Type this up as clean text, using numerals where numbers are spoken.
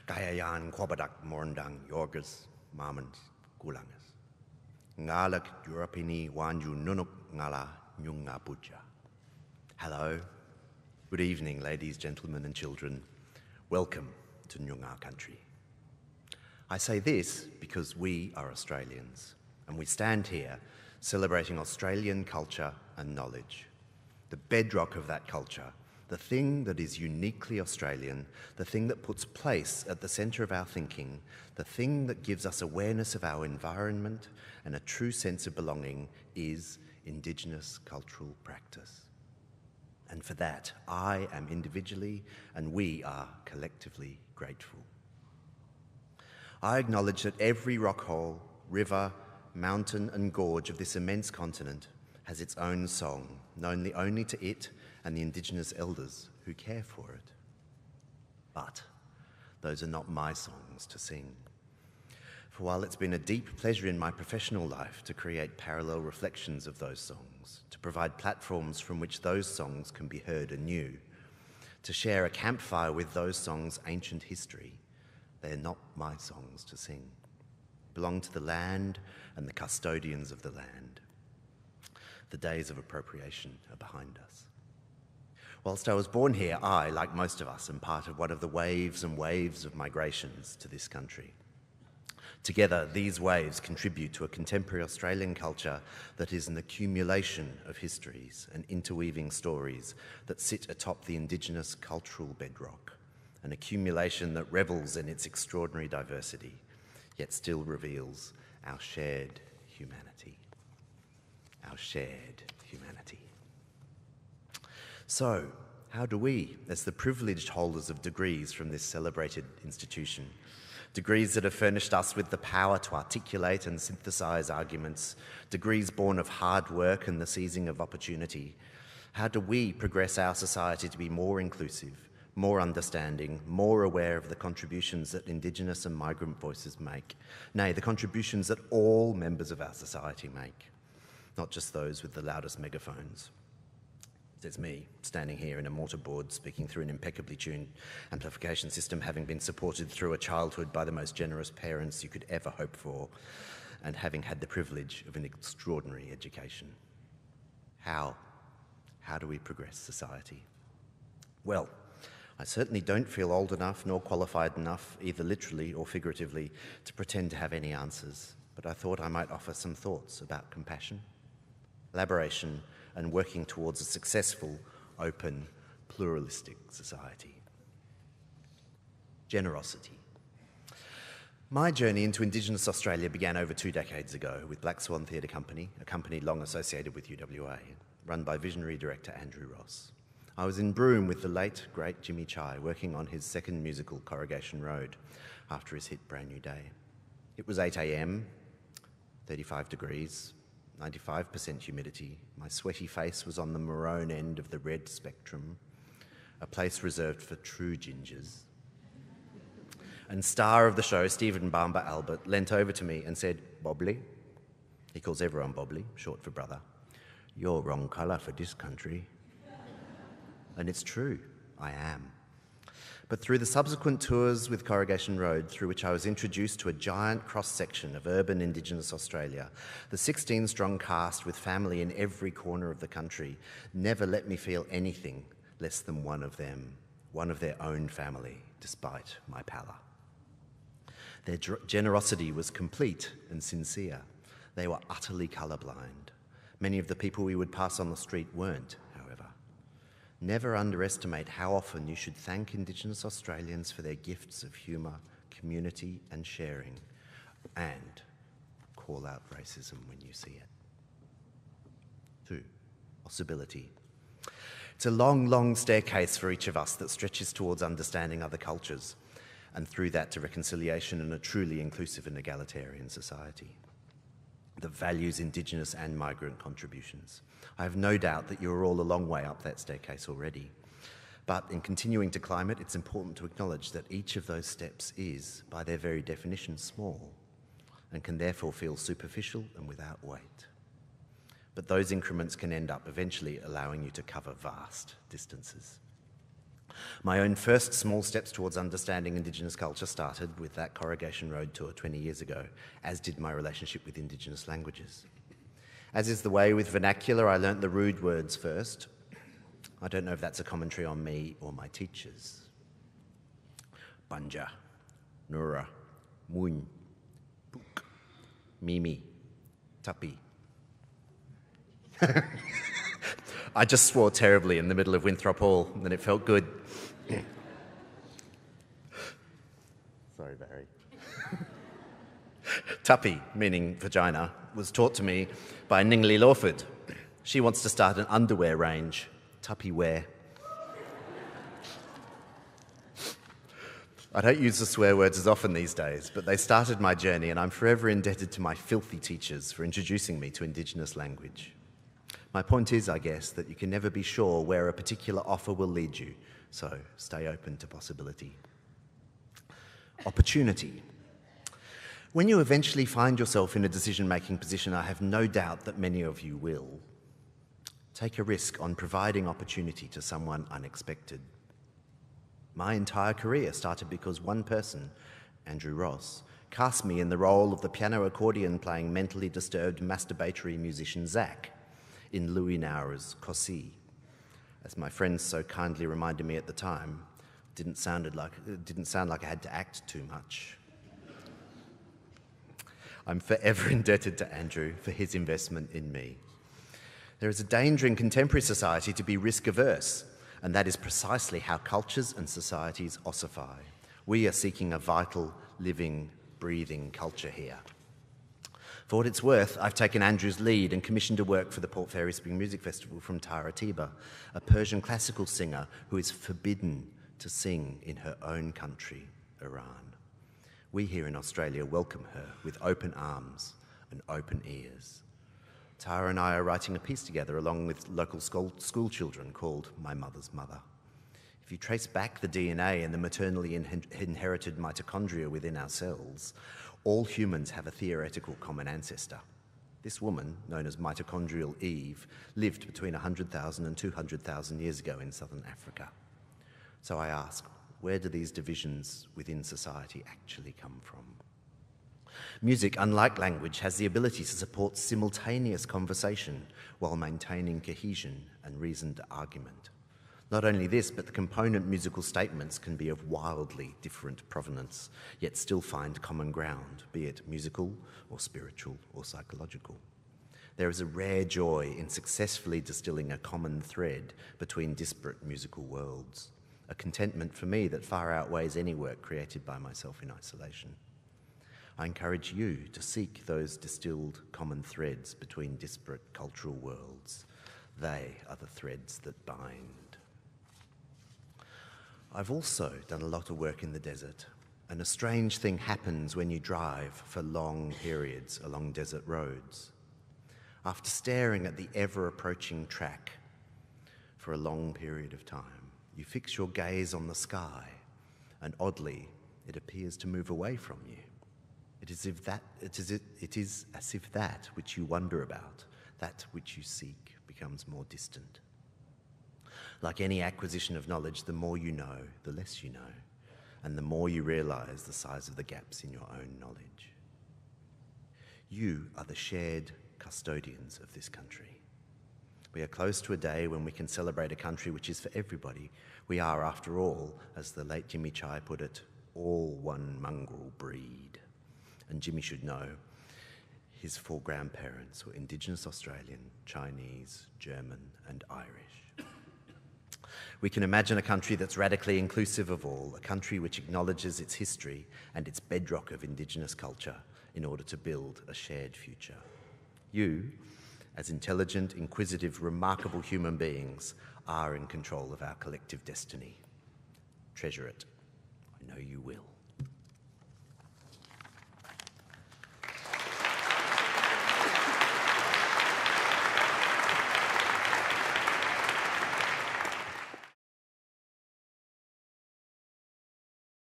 Kayayan Kwabadak Morndang Yorgas Mamans Gulangas. Ngalak Durapini Wanju Nunuk Ngala Nyunga Puja. Hello, good evening, ladies, gentlemen, and children. Welcome to Nyunga country. I say this because we are Australians, and we stand here celebrating Australian culture and knowledge. The bedrock of that culture, the thing that is uniquely Australian, the thing that puts place at the centre of our thinking, the thing that gives us awareness of our environment and a true sense of belonging is Indigenous cultural practice. And for that, I am individually and we are collectively grateful. I acknowledge that every rockhole, river, mountain and gorge of this immense continent has its own song, known only to it and the Indigenous elders who care for it. But those are not my songs to sing. For while it's been a deep pleasure in my professional life to create parallel reflections of those songs, to provide platforms from which those songs can be heard anew, to share a campfire with those songs' ancient history, they are not my songs to sing. They belong to the land and the custodians of the land. The days of appropriation are behind us. Whilst I was born here, I, like most of us, am part of one of the waves and waves of migrations to this country. Together, these waves contribute to a contemporary Australian culture that is an accumulation of histories and interweaving stories that sit atop the Indigenous cultural bedrock, an accumulation that revels in its extraordinary diversity, yet still reveals our shared humanity. Our shared humanity. So, how do we, as the privileged holders of degrees from this celebrated institution, degrees that have furnished us with the power to articulate and synthesise arguments, degrees born of hard work and the seizing of opportunity, how do we progress our society to be more inclusive, more understanding, more aware of the contributions that Indigenous and migrant voices make, nay, the contributions that all members of our society make, not just those with the loudest megaphones? There's me, standing here in a mortarboard, speaking through an impeccably tuned amplification system, having been supported through a childhood by the most generous parents you could ever hope for, and having had the privilege of an extraordinary education. How do we progress society? Well, I certainly don't feel old enough nor qualified enough, either literally or figuratively, to pretend to have any answers, but I thought I might offer some thoughts about compassion, collaboration, and working towards a successful, open, pluralistic society. Generosity. My journey into Indigenous Australia began over 2 decades ago with Black Swan Theatre Company, a company long associated with UWA, run by visionary director Andrew Ross. I was in Broome with the late, great Jimmy Chai, working on his second musical, Corrugation Road, after his hit Brand New Day. It was 8 a.m, 35 degrees, 95% humidity. My sweaty face was on the maroon end of the red spectrum, a place reserved for true gingers. And star of the show, Stephen Bamba Albert, leant over to me and said, "Bobbly," he calls everyone Bobbly, short for brother, "you're wrong colour for this country." And it's true, I am. But through the subsequent tours with Corrugation Road, through which I was introduced to a giant cross-section of urban Indigenous Australia, the 16-strong cast with family in every corner of the country never let me feel anything less than one of them, one of their own family, despite my pallor. Their generosity was complete and sincere. They were utterly colourblind. Many of the people we would pass on the street weren't, however. Never underestimate how often you should thank Indigenous Australians for their gifts of humour, community and sharing, and call out racism when you see it. 2, possibility. It's a long, long staircase for each of us that stretches towards understanding other cultures, and through that to reconciliation and a truly inclusive and egalitarian society that values Indigenous and migrant contributions. I have no doubt that you're all a long way up that staircase already. But in continuing to climb it, it's important to acknowledge that each of those steps is, by their very definition, small, and can therefore feel superficial and without weight. But those increments can end up eventually allowing you to cover vast distances. My own first small steps towards understanding Indigenous culture started with that Corrugation Road tour 20 years ago, as did my relationship with Indigenous languages. As is the way with vernacular, I learnt the rude words first. I don't know if that's a commentary on me or my teachers. Banja, Nura, Mun, Puk, Mimi, Tapi. I just swore terribly in the middle of Winthrop Hall, and it felt good. Sorry, Barry. Tapi, meaning vagina, was taught to me by Ningali Lawford. She wants to start an underwear range, Tapi Wear. I don't use the swear words as often these days, but they started my journey, and I'm forever indebted to my filthy teachers for introducing me to Indigenous language. My point is, I guess, that you can never be sure where a particular offer will lead you, so stay open to possibility. Opportunity. When you eventually find yourself in a decision-making position, I have no doubt that many of you will, take a risk on providing opportunity to someone unexpected. My entire career started because one person, Andrew Ross, cast me in the role of the piano accordion playing mentally disturbed masturbatory musician Zach in Louis Naura's Kossi. As my friends so kindly reminded me at the time, it didn't sound like I had to act too much. I'm forever indebted to Andrew for his investment in me. There is a danger in contemporary society to be risk-averse, and that is precisely how cultures and societies ossify. We are seeking a vital, living, breathing culture here. For what it's worth, I've taken Andrew's lead and commissioned a work for the Port Fairy Spring Music Festival from Tara Tiba, a Persian classical singer who is forbidden to sing in her own country, Iran. We here in Australia welcome her with open arms and open ears. Tara and I are writing a piece together along with local school children called My Mother's Mother. If you trace back the DNA and the maternally inherited mitochondria within our cells, all humans have a theoretical common ancestor. This woman, known as mitochondrial Eve, lived between 100,000 and 200,000 years ago in southern Africa. So I ask, where do these divisions within society actually come from? Music, unlike language, has the ability to support simultaneous conversation while maintaining cohesion and reasoned argument. Not only this, but the component musical statements can be of wildly different provenance, yet still find common ground, be it musical or spiritual or psychological. There is a rare joy in successfully distilling a common thread between disparate musical worlds, a contentment for me that far outweighs any work created by myself in isolation. I encourage you to seek those distilled common threads between disparate cultural worlds. They are the threads that bind. I've also done a lot of work in the desert, and a strange thing happens when you drive for long periods along desert roads. After staring at the ever-approaching track for a long period of time, you fix your gaze on the sky, and oddly, it appears to move away from you. It is as if that which you wonder about, that which you seek, becomes more distant. Like any acquisition of knowledge, the more you know, the less you know, and the more you realise the size of the gaps in your own knowledge. You are the shared custodians of this country. We are close to a day when we can celebrate a country which is for everybody. We are, after all, as the late Jimmy Chai put it, all one mongrel breed. And Jimmy should know his 4 grandparents were Indigenous Australian, Chinese, German, and Irish. We can imagine a country that's radically inclusive of all, a country which acknowledges its history and its bedrock of Indigenous culture in order to build a shared future. You, as intelligent, inquisitive, remarkable human beings, are in control of our collective destiny. Treasure it. I know you will.